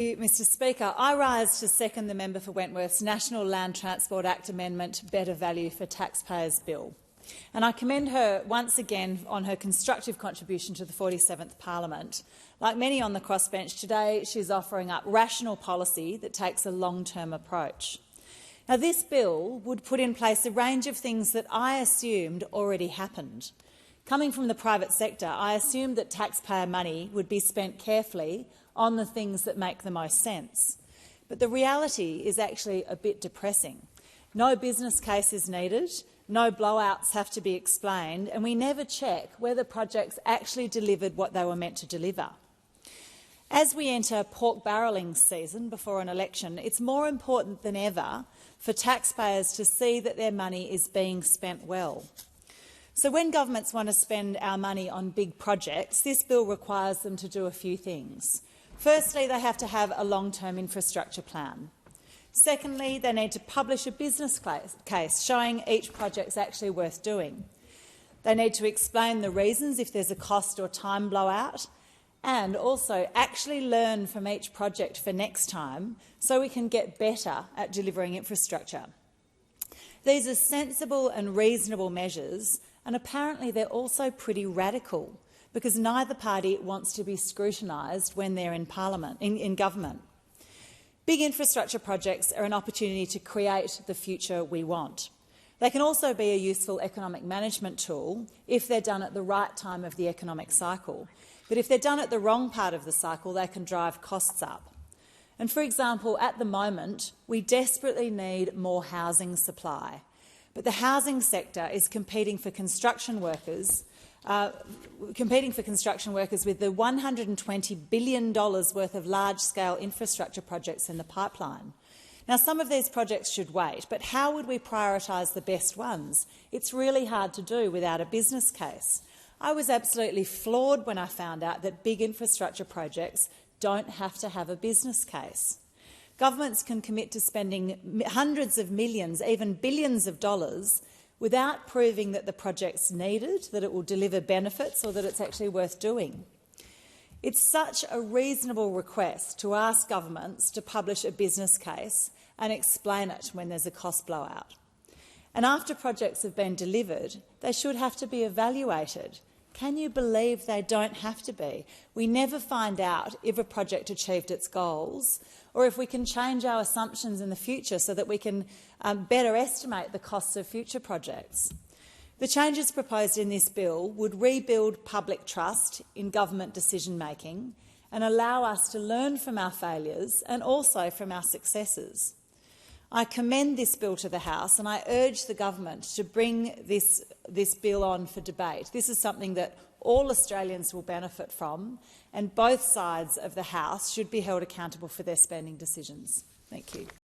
Mr Speaker, I rise to second the member for Wentworth's National Land Transport Act Amendment Better Value for Taxpayers bill. And I commend her once again on her constructive contribution to the 47th Parliament. Like many on the crossbench today, she's offering up rational policy that takes a long-term approach. Now, this bill would put in place a range of things that I assumed already happened. Coming from the private sector, I assumed that taxpayer money would be spent carefully on the things that make the most sense. But the reality is actually a bit depressing. No business case is needed, no blowouts have to be explained, and we never check whether projects actually delivered what they were meant to deliver. As we enter pork barrelling season before an election, it's more important than ever for taxpayers to see that their money is being spent well. So when governments want to spend our money on big projects, this bill requires them to do a few things. Firstly, they have to have a long-term infrastructure plan. Secondly, they need to publish a business case showing each project is actually worth doing. They need to explain the reasons if there's a cost or time blowout, and also actually learn from each project for next time so we can get better at delivering infrastructure. These are sensible and reasonable measures, and apparently they're also pretty radical, because neither party wants to be scrutinised when they're in government. Big infrastructure projects are an opportunity to create the future we want. They can also be a useful economic management tool if they're done at the right time of the economic cycle. But if they're done at the wrong part of the cycle, they can drive costs up. And for example, at the moment, we desperately need more housing supply. But the housing sector is competing for construction workers with the $120 billion worth of large-scale infrastructure projects in the pipeline. Now, some of these projects should wait, but how would we prioritise the best ones? It's really hard to do without a business case. I was absolutely floored when I found out that big infrastructure projects don't have to have a business case. Governments can commit to spending hundreds of millions, even billions of dollars, without proving that the project's needed, that it will deliver benefits, or that it's actually worth doing. It's such a reasonable request to ask governments to publish a business case and explain it when there's a cost blowout. And after projects have been delivered, they should have to be evaluated. Can you believe they don't have to be? We never find out if a project achieved its goals, or if we can change our assumptions in the future so that we can better estimate the costs of future projects. The changes proposed in this bill would rebuild public trust in government decision-making and allow us to learn from our failures and also from our successes. I commend this bill to the House, and I urge the government to bring this bill on for debate. This is something that all Australians will benefit from, and both sides of the House should be held accountable for their spending decisions. Thank you.